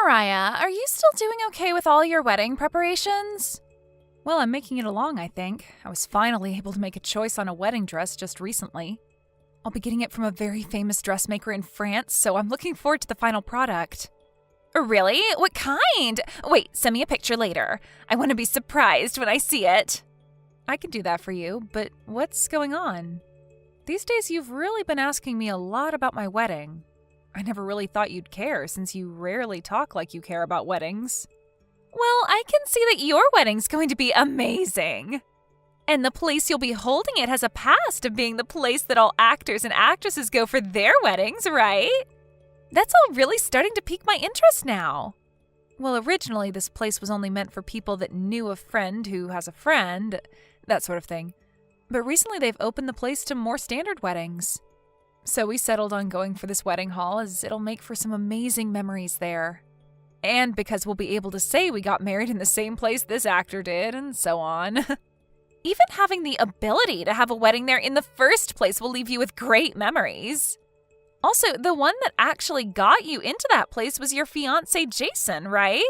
Mariah, are you still doing okay with all your wedding preparations? Well, I'm making it along, I think. I was finally able to make a choice on a wedding dress just recently. I'll be getting it from a very famous dressmaker in France, so I'm looking forward to the final product. Really? What kind? Wait, send me a picture later. I want to be surprised when I see it. I can do that for you, but what's going on? These days you've really been asking me a lot about my wedding. I never really thought you'd care since you rarely talk like you care about weddings. Well, I can see that your wedding's going to be amazing. And the place you'll be holding it has a past of being the place that all actors and actresses go for their weddings, right? That's all really starting to pique my interest now. Well, originally this place was only meant for people that knew a friend who has a friend, that sort of thing. But recently they've opened the place to more standard weddings. So we settled on going for this wedding hall as it'll make for some amazing memories there. And because we'll be able to say we got married in the same place this actor did, and so on. Even having the ability to have a wedding there in the first place will leave you with great memories. Also, the one that actually got you into that place was your fiancé, Jason, right?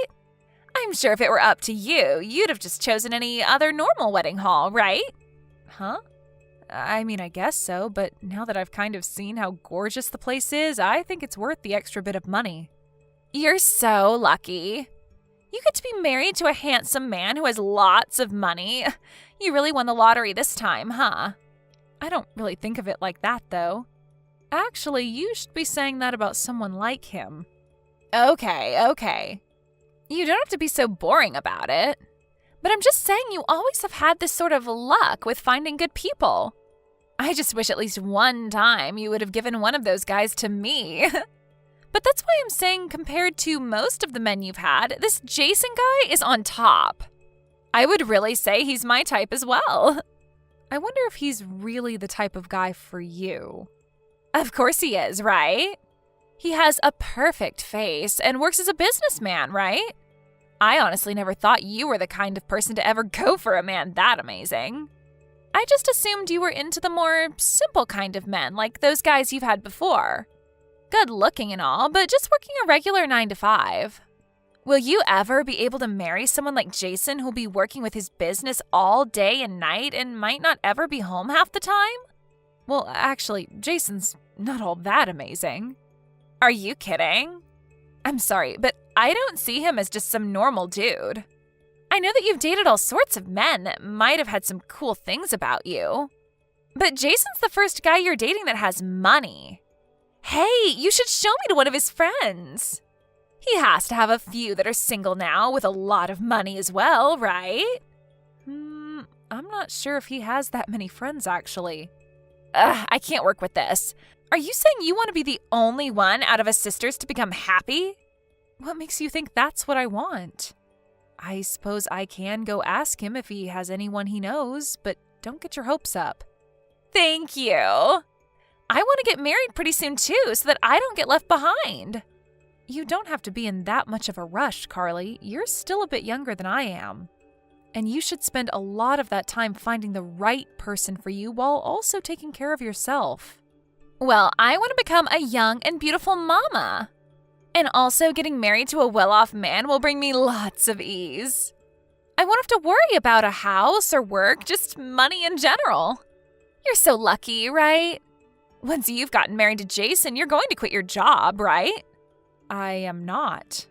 I'm sure if it were up to you, you'd have just chosen any other normal wedding hall, right? Huh? I mean, I guess so, but now that I've kind of seen how gorgeous the place is, I think it's worth the extra bit of money. You're so lucky. You get to be married to a handsome man who has lots of money. You really won the lottery this time, huh? I don't really think of it like that, though. Actually, you should be saying that about someone like him. Okay. You don't have to be so boring about it. But I'm just saying you always have had this sort of luck with finding good people. I just wish at least one time you would have given one of those guys to me. But that's why I'm saying compared to most of the men you've had, this Jason guy is on top. I would really say he's my type as well. I wonder if he's really the type of guy for you. Of course he is, right? He has a perfect face and works as a businessman, right? I honestly never thought you were the kind of person to ever go for a man that amazing. I just assumed you were into the more simple kind of men, like those guys you've had before. Good looking and all, but just working a regular 9 to 5. Will you ever be able to marry someone like Jason who'll be working with his business all day and night and might not ever be home half the time? Well, actually, Jason's not all that amazing. Are you kidding? I'm sorry, but I don't see him as just some normal dude. I know that you've dated all sorts of men that might have had some cool things about you. But Jason's the first guy you're dating that has money. Hey, you should show me to one of his friends. He has to have a few that are single now with a lot of money as well, right? I'm not sure if he has that many friends, actually. I can't work with this. Are you saying you want to be the only one out of us sisters to become happy? What makes you think that's what I want? I suppose I can go ask him if he has anyone he knows, but don't get your hopes up. Thank you. I want to get married pretty soon too, so that I don't get left behind. You don't have to be in that much of a rush, Carly. You're still a bit younger than I am. And you should spend a lot of that time finding the right person for you while also taking care of yourself. Well, I want to become a young and beautiful mama. And also getting married to a well-off man will bring me lots of ease. I won't have to worry about a house or work, just money in general. You're so lucky, right? Once you've gotten married to Jason, you're going to quit your job, right? I am not.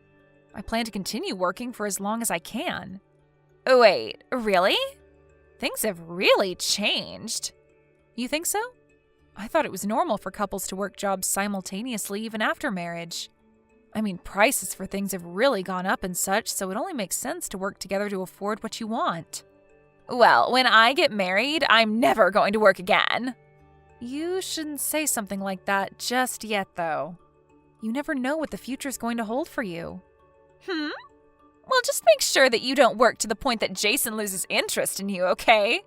I plan to continue working for as long as I can. Wait, really? Things have really changed. You think so? I thought it was normal for couples to work jobs simultaneously even after marriage. I mean, prices for things have really gone up and such, so it only makes sense to work together to afford what you want. Well, when I get married, I'm never going to work again. You shouldn't say something like that just yet, though. You never know what the future's going to hold for you. Well, just make sure that you don't work to the point that Jason loses interest in you, okay?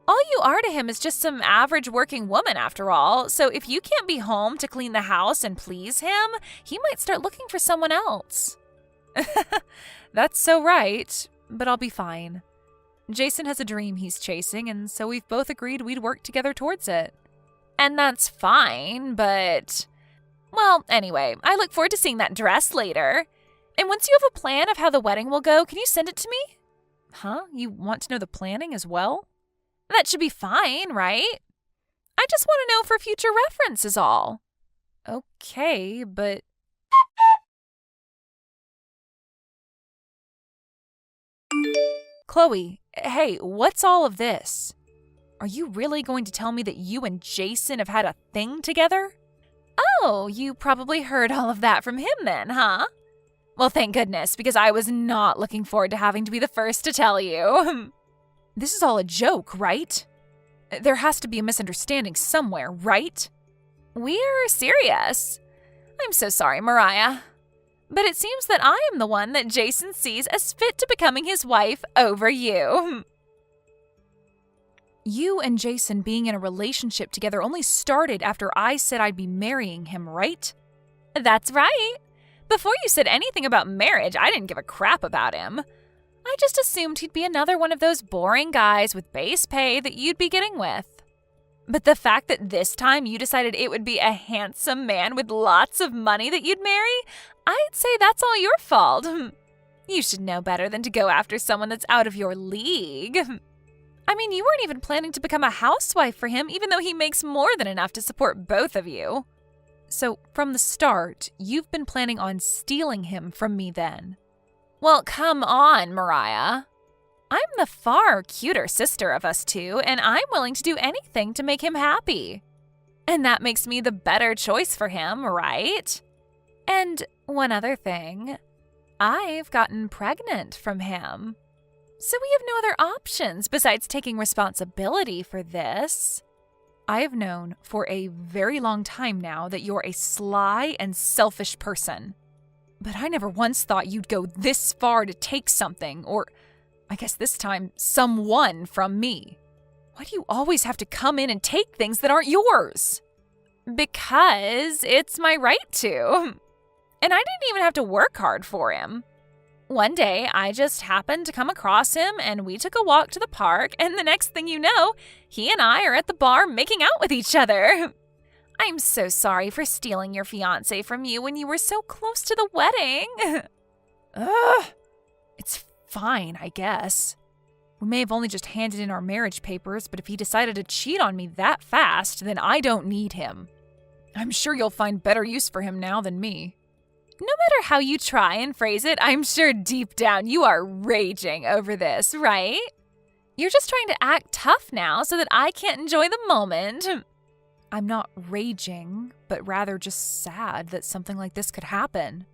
All you are to him is just some average working woman, after all, so if you can't be home to clean the house and please him, he might start looking for someone else. That's so right, but I'll be fine. Jason has a dream he's chasing, and so we've both agreed we'd work together towards it. And that's fine, but... Well, anyway, I look forward to seeing that dress later. And once you have a plan of how the wedding will go, can you send it to me? Huh? You want to know the planning as well? That should be fine, right? I just want to know for future reference is all. Okay, but... Chloe, hey, what's all of this? Are you really going to tell me that you and Jason have had a thing together? Oh, you probably heard all of that from him then, huh? Well, thank goodness, because I was not looking forward to having to be the first to tell you. This is all a joke, right? There has to be a misunderstanding somewhere, right? We're serious. I'm so sorry, Mariah. But it seems that I am the one that Jason sees as fit to becoming his wife over you. You and Jason being in a relationship together only started after I said I'd be marrying him, right? That's right. Before you said anything about marriage, I didn't give a crap about him. I just assumed he'd be another one of those boring guys with base pay that you'd be getting with. But the fact that this time you decided it would be a handsome man with lots of money that you'd marry, I'd say that's all your fault. You should know better than to go after someone that's out of your league. I mean, you weren't even planning to become a housewife for him, even though he makes more than enough to support both of you. So, from the start, you've been planning on stealing him from me then. Well, come on, Mariah. I'm the far cuter sister of us two, and I'm willing to do anything to make him happy. And that makes me the better choice for him, right? And one other thing, I've gotten pregnant from him. So we have no other options besides taking responsibility for this. I have known for a very long time now that you're a sly and selfish person. But I never once thought you'd go this far to take something, or I guess this time, someone from me. Why do you always have to come in and take things that aren't yours? Because it's my right to. And I didn't even have to work hard for him. One day, I just happened to come across him and we took a walk to the park, and the next thing you know, he and I are at the bar making out with each other. I'm so sorry for stealing your fiancé from you when you were so close to the wedding. Ugh. It's fine, I guess. We may have only just handed in our marriage papers, but if he decided to cheat on me that fast, then I don't need him. I'm sure you'll find better use for him now than me. No matter how you try and phrase it, I'm sure deep down you are raging over this, right? You're just trying to act tough now so that I can't enjoy the moment. I'm not raging, but rather just sad that something like this could happen.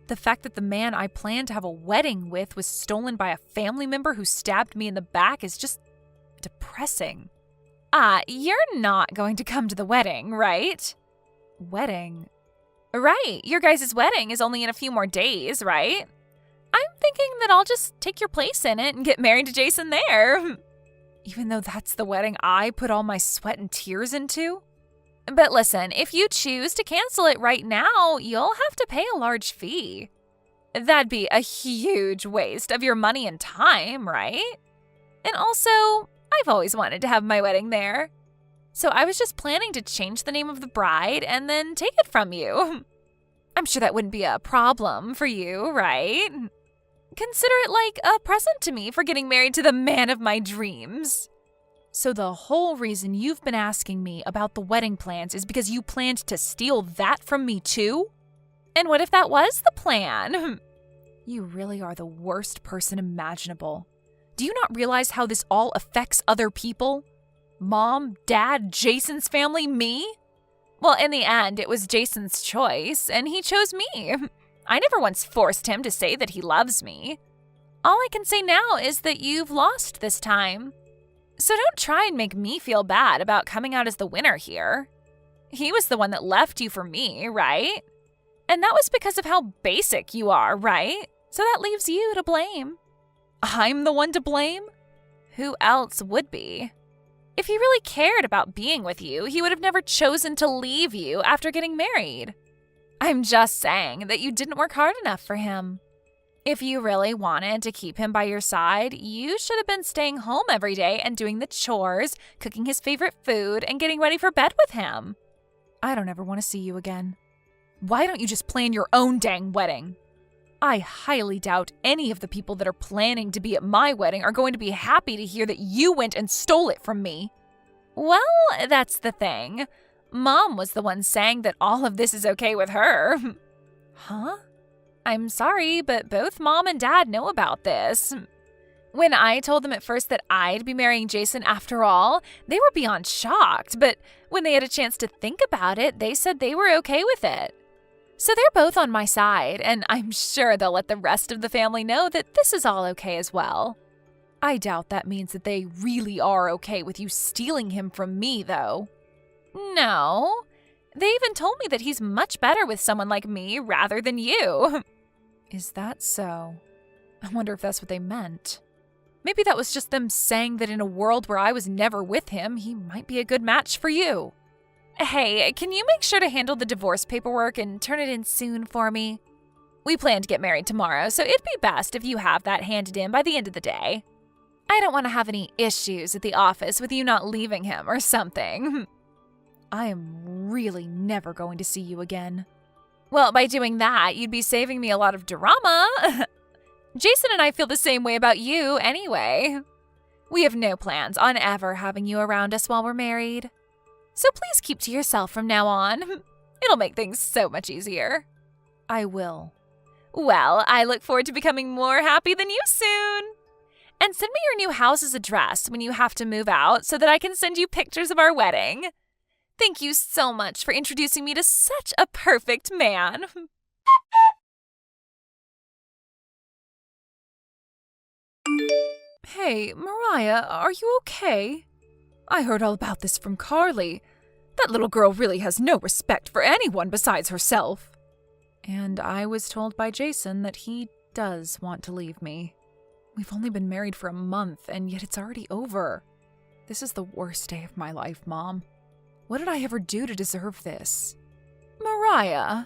The fact that the man I planned to have a wedding with was stolen by a family member who stabbed me in the back is just depressing. You're not going to come to the wedding, right? Wedding? Right, your guys' wedding is only in a few more days, right? I'm thinking that I'll just take your place in it and get married to Jason there. Even though that's the wedding I put all my sweat and tears into? But listen, if you choose to cancel it right now, you'll have to pay a large fee. That'd be a huge waste of your money and time, right? And also, I've always wanted to have my wedding there. So I was just planning to change the name of the bride and then take it from you. I'm sure that wouldn't be a problem for you, right? Consider it like a present to me for getting married to the man of my dreams. So the whole reason you've been asking me about the wedding plans is because you planned to steal that from me too? And what if that was the plan? You really are the worst person imaginable. Do you not realize how this all affects other people? Mom, Dad, Jason's family, me? Well, in the end, it was Jason's choice, and he chose me. I never once forced him to say that he loves me. All I can say now is that you've lost this time. So don't try and make me feel bad about coming out as the winner here. He was the one that left you for me, right? And that was because of how basic you are, right? So that leaves you to blame. I'm the one to blame? Who else would be? If he really cared about being with you, he would have never chosen to leave you after getting married. I'm just saying that you didn't work hard enough for him. If you really wanted to keep him by your side, you should have been staying home every day and doing the chores, cooking his favorite food, and getting ready for bed with him. I don't ever want to see you again. Why don't you just plan your own dang wedding? I highly doubt any of the people that are planning to be at my wedding are going to be happy to hear that you went and stole it from me. Well, that's the thing. Mom was the one saying that all of this is okay with her. Huh? I'm sorry, but both Mom and Dad know about this. When I told them at first that I'd be marrying Jason after all, they were beyond shocked, but when they had a chance to think about it, they said they were okay with it. So they're both on my side, and I'm sure they'll let the rest of the family know that this is all okay as well. I doubt that means that they really are okay with you stealing him from me, though. No. They even told me that he's much better with someone like me rather than you. Is that so? I wonder if that's what they meant. Maybe that was just them saying that in a world where I was never with him, he might be a good match for you. Hey, can you make sure to handle the divorce paperwork and turn it in soon for me? We plan to get married tomorrow, so it'd be best if you have that handed in by the end of the day. I don't want to have any issues at the office with you not leaving him or something. I am really never going to see you again. Well, by doing that, you'd be saving me a lot of drama. Jason and I feel the same way about you anyway. We have no plans on ever having you around us while we're married. So please keep to yourself from now on. It'll make things so much easier. I will. Well, I look forward to becoming more happy than you soon. And send me your new house's address when you have to move out so that I can send you pictures of our wedding. Thank you so much for introducing me to such a perfect man. Hey, Mariah, are you okay? I heard all about this from Carly. That little girl really has no respect for anyone besides herself. And I was told by Jason that he does want to leave me. We've only been married for a month, and yet it's already over. This is the worst day of my life, Mom. What did I ever do to deserve this? Mariah!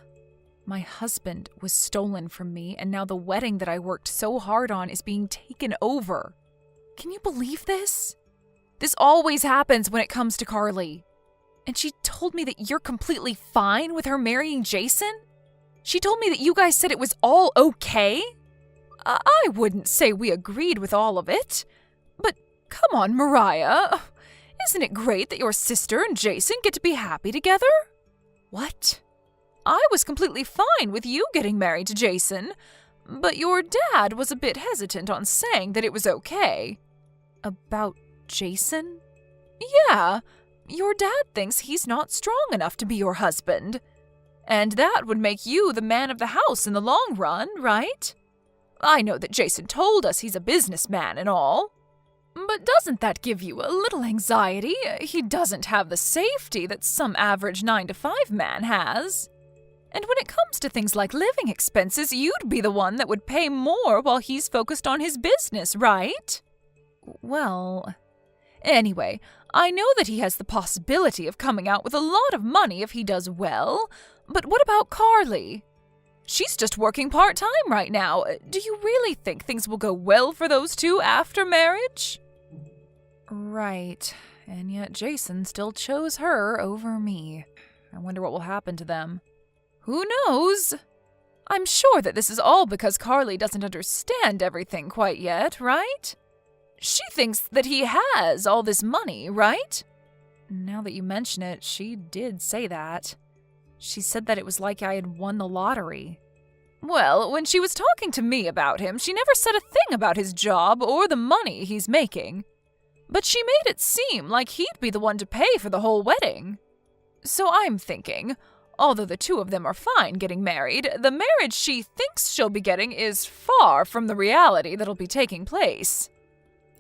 My husband was stolen from me, and now the wedding that I worked so hard on is being taken over. Can you believe this? This always happens when it comes to Carly. And she told me that you're completely fine with her marrying Jason? She told me that you guys said it was all okay? I wouldn't say we agreed with all of it. But come on, Mariah. Isn't it great that your sister and Jason get to be happy together? What? I was completely fine with you getting married to Jason, but your dad was a bit hesitant on saying that it was okay. About Jason? Yeah, your dad thinks he's not strong enough to be your husband. And that would make you the man of the house in the long run, right? I know that Jason told us he's a businessman and all. But doesn't that give you a little anxiety? He doesn't have the safety that some average 9-to-5 man has. And when it comes to things like living expenses, you'd be the one that would pay more while he's focused on his business, right? Well, anyway, I know that he has the possibility of coming out with a lot of money if he does well, but what about Carly? She's just working part-time right now. Do you really think things will go well for those two after marriage? Right, and yet Jason still chose her over me. I wonder what will happen to them. Who knows? I'm sure that this is all because Carly doesn't understand everything quite yet, right? She thinks that he has all this money, right? Now that you mention it, she did say that. She said that it was like I had won the lottery. Well, when she was talking to me about him, she never said a thing about his job or the money he's making. But she made it seem like he'd be the one to pay for the whole wedding. So I'm thinking, although the two of them are fine getting married, the marriage she thinks she'll be getting is far from the reality that'll be taking place.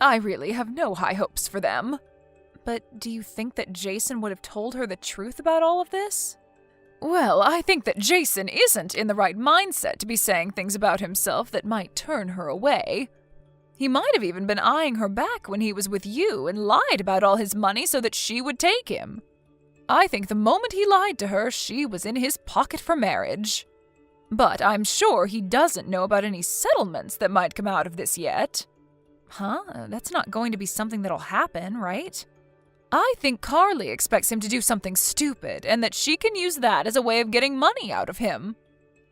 I really have no high hopes for them. But do you think that Jason would have told her the truth about all of this? Well, I think that Jason isn't in the right mindset to be saying things about himself that might turn her away. He might have even been eyeing her back when he was with you and lied about all his money so that she would take him. I think the moment he lied to her, she was in his pocket for marriage. But I'm sure he doesn't know about any settlements that might come out of this yet. Huh? That's not going to be something that'll happen, right? I think Carly expects him to do something stupid, and that she can use that as a way of getting money out of him.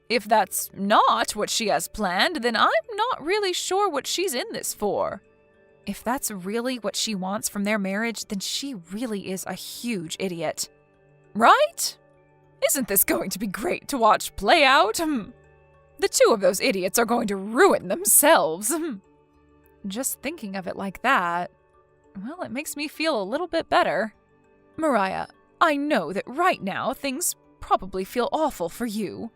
If that's not what she has planned, then I'm not really sure what she's in this for. If that's really what she wants from their marriage, then she really is a huge idiot. Right? Isn't this going to be great to watch play out? The two of those idiots are going to ruin themselves. Just thinking of it like that, well, it makes me feel a little bit better. Mariah, I know that right now things probably feel awful for you.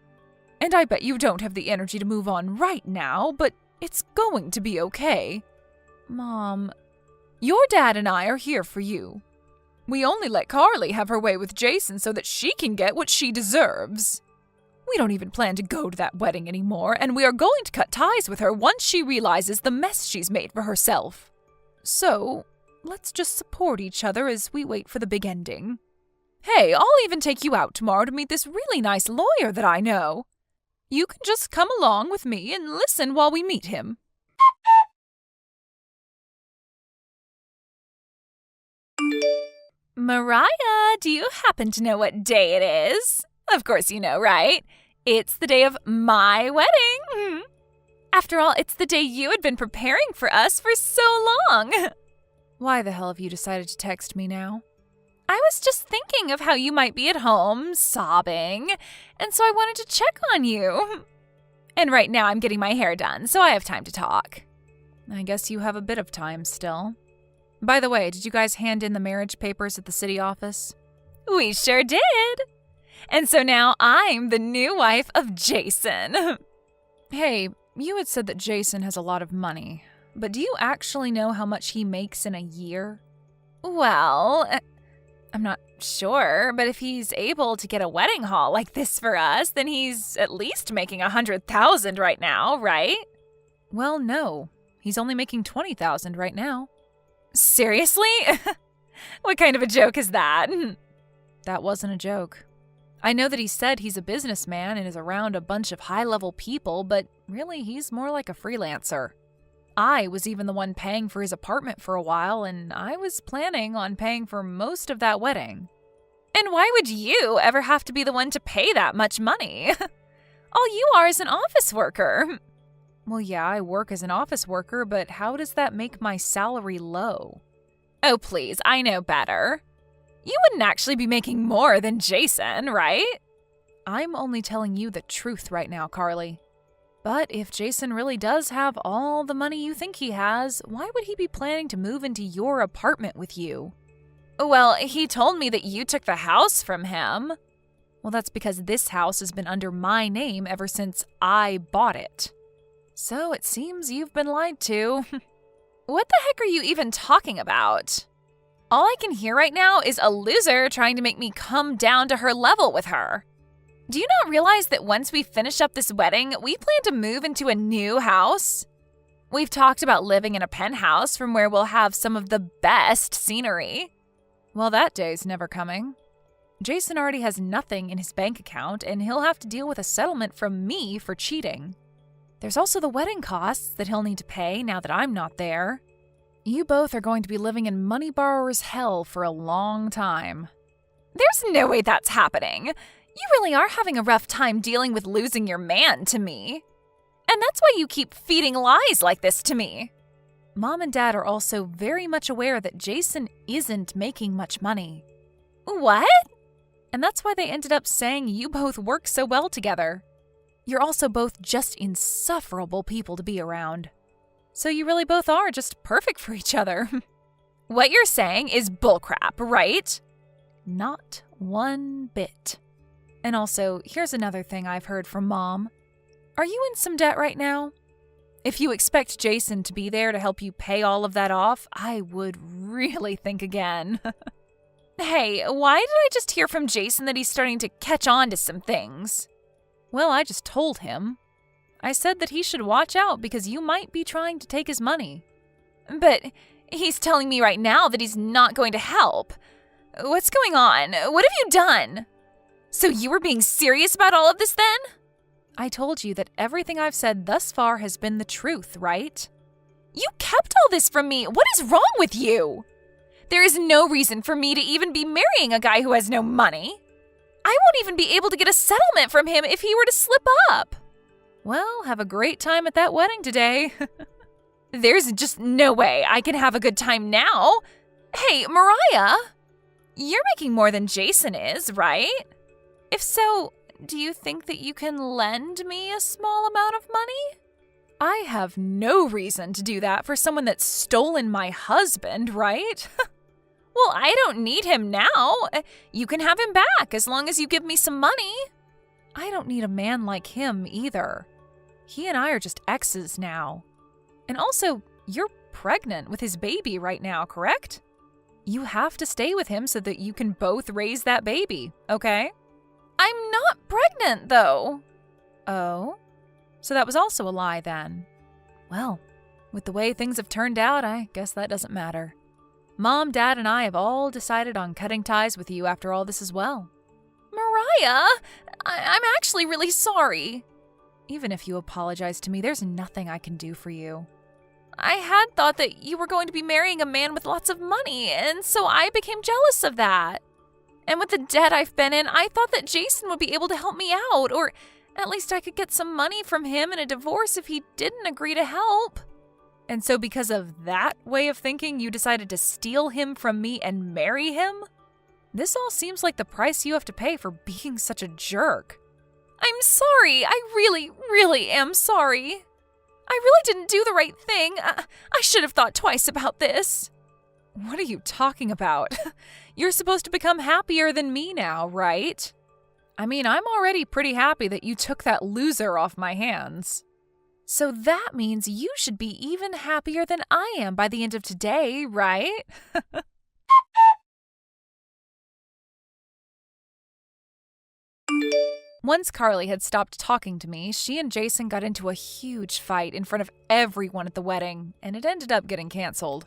And I bet you don't have the energy to move on right now, but it's going to be okay. Mom, your dad and I are here for you. We only let Carly have her way with Jason so that she can get what she deserves. We don't even plan to go to that wedding anymore, and we are going to cut ties with her once she realizes the mess she's made for herself. So, let's just support each other as we wait for the big ending. Hey, I'll even take you out tomorrow to meet this really nice lawyer that I know. You can just come along with me and listen while we meet him. Mariah, do you happen to know what day it is? Of course you know, right? It's the day of my wedding. After all, it's the day you had been preparing for us for so long. Why the hell have you decided to text me now? I was just thinking of how you might be at home, sobbing, and so I wanted to check on you. And right now I'm getting my hair done, so I have time to talk. I guess you have a bit of time still. By the way, did you guys hand in the marriage papers at the city office? We sure did. And so now I'm the new wife of Jason. Hey, you had said that Jason has a lot of money, but do you actually know how much he makes in a year? Well, I'm not sure, but if he's able to get a wedding hall like this for us, then he's at least making $100,000 right now, right? Well, no. He's only making $20,000 right now. Seriously? What kind of a joke is that? That wasn't a joke. I know that he said he's a businessman and is around a bunch of high-level people, but really he's more like a freelancer. I was even the one paying for his apartment for a while, and I was planning on paying for most of that wedding. And why would you ever have to be the one to pay that much money? All you are is an office worker. Well, yeah, I work as an office worker, but how does that make my salary low? Oh, please, I know better. You wouldn't actually be making more than Jason, right? I'm only telling you the truth right now, Carly. But if Jason really does have all the money you think he has, why would he be planning to move into your apartment with you? Well, he told me that you took the house from him. Well, that's because this house has been under my name ever since I bought it. So it seems you've been lied to. What the heck are you even talking about? All I can hear right now is a loser trying to make me come down to her level with her. Do you not realize that once we finish up this wedding, we plan to move into a new house? We've talked about living in a penthouse from where we'll have some of the best scenery. Well, that day's never coming. Jason already has nothing in his bank account, and he'll have to deal with a settlement from me for cheating. There's also the wedding costs that he'll need to pay now that I'm not there. You both are going to be living in money borrower's hell for a long time. There's no way that's happening. You really are having a rough time dealing with losing your man to me. And that's why you keep feeding lies like this to me. Mom and Dad are also very much aware that Jason isn't making much money. What? And that's why they ended up saying you both work so well together. You're also both just insufferable people to be around. So you really both are just perfect for each other. What you're saying is bullcrap, right? Not one bit. And also, here's another thing I've heard from Mom. Are you in some debt right now? If you expect Jason to be there to help you pay all of that off, I would really think again. Hey, why did I just hear from Jason that he's starting to catch on to some things? Well, I just told him. I said that he should watch out because you might be trying to take his money. But he's telling me right now that he's not going to help. What's going on? What have you done? So you were being serious about all of this then? I told you that everything I've said thus far has been the truth, right? You kept all this from me. What is wrong with you? There is no reason for me to even be marrying a guy who has no money. I won't even be able to get a settlement from him if he were to slip up. Well, have a great time at that wedding today. There's just no way I can have a good time now. Hey, Mariah, you're making more than Jason is, right? If so, do you think that you can lend me a small amount of money? I have no reason to do that for someone that's stolen my husband, right? Well, I don't need him now. You can have him back as long as you give me some money. I don't need a man like him either. He and I are just exes now. And also, you're pregnant with his baby right now, correct? You have to stay with him so that you can both raise that baby, okay? I'm not pregnant, though. Oh? So that was also a lie, then. Well, with the way things have turned out, I guess that doesn't matter. Mom, Dad, and I have all decided on cutting ties with you after all this as well. Mariah, I'm actually really sorry. Even if you apologize to me, there's nothing I can do for you. I had thought that you were going to be marrying a man with lots of money, and so I became jealous of that. And with the debt I've been in, I thought that Jason would be able to help me out, or at least I could get some money from him in a divorce if he didn't agree to help. And so because of that way of thinking, you decided to steal him from me and marry him? This all seems like the price you have to pay for being such a jerk. I'm sorry. I really, really am sorry. I really didn't do the right thing. I should have thought twice about this. What are you talking about? You're supposed to become happier than me now, right? I mean, I'm already pretty happy that you took that loser off my hands. So that means you should be even happier than I am by the end of today, right? Once Carly had stopped talking to me, she and Jason got into a huge fight in front of everyone at the wedding, and it ended up getting canceled.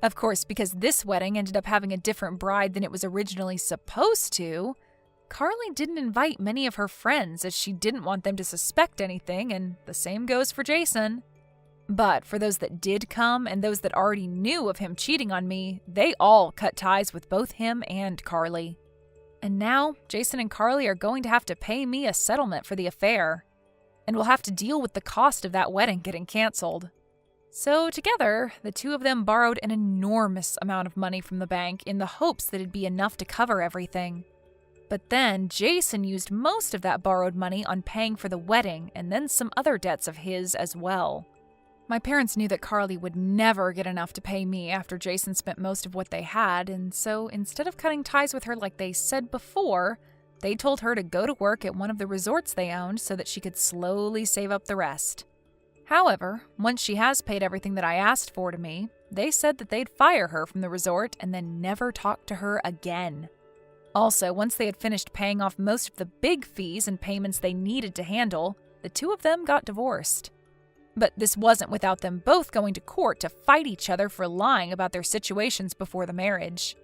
Of course, because this wedding ended up having a different bride than it was originally supposed to, Carly didn't invite many of her friends as she didn't want them to suspect anything, and the same goes for Jason. But for those that did come and those that already knew of him cheating on me, they all cut ties with both him and Carly. And now, Jason and Carly are going to have to pay me a settlement for the affair, and will have to deal with the cost of that wedding getting canceled. So together, the two of them borrowed an enormous amount of money from the bank in the hopes that it'd be enough to cover everything. But then, Jason used most of that borrowed money on paying for the wedding and then some other debts of his as well. My parents knew that Carly would never get enough to pay me after Jason spent most of what they had, and so instead of cutting ties with her like they said before, they told her to go to work at one of the resorts they owned so that she could slowly save up the rest. However, once she has paid everything that I asked for to me, they said that they'd fire her from the resort and then never talk to her again. Also, once they had finished paying off most of the big fees and payments they needed to handle, the two of them got divorced. But this wasn't without them both going to court to fight each other for lying about their situations before the marriage.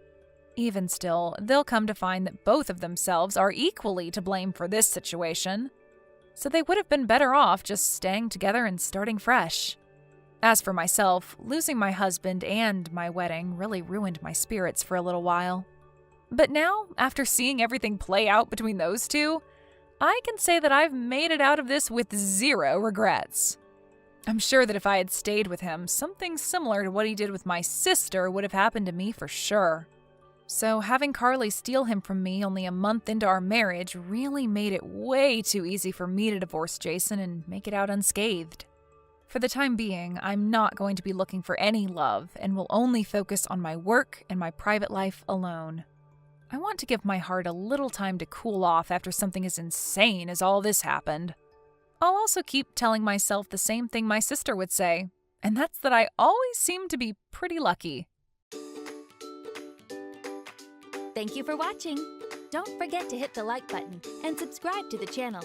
Even still, they'll come to find that both of themselves are equally to blame for this situation. So they would have been better off just staying together and starting fresh. As for myself, losing my husband and my wedding really ruined my spirits for a little while. But now, after seeing everything play out between those two, I can say that I've made it out of this with zero regrets. I'm sure that if I had stayed with him, something similar to what he did with my sister would have happened to me for sure. So having Carly steal him from me only a month into our marriage really made it way too easy for me to divorce Jason and make it out unscathed. For the time being, I'm not going to be looking for any love and will only focus on my work and my private life alone. I want to give my heart a little time to cool off after something as insane as all this happened. I'll also keep telling myself the same thing my sister would say, and that's that I always seem to be pretty lucky. Thank you for watching. Don't forget to hit the like button and subscribe to the channel.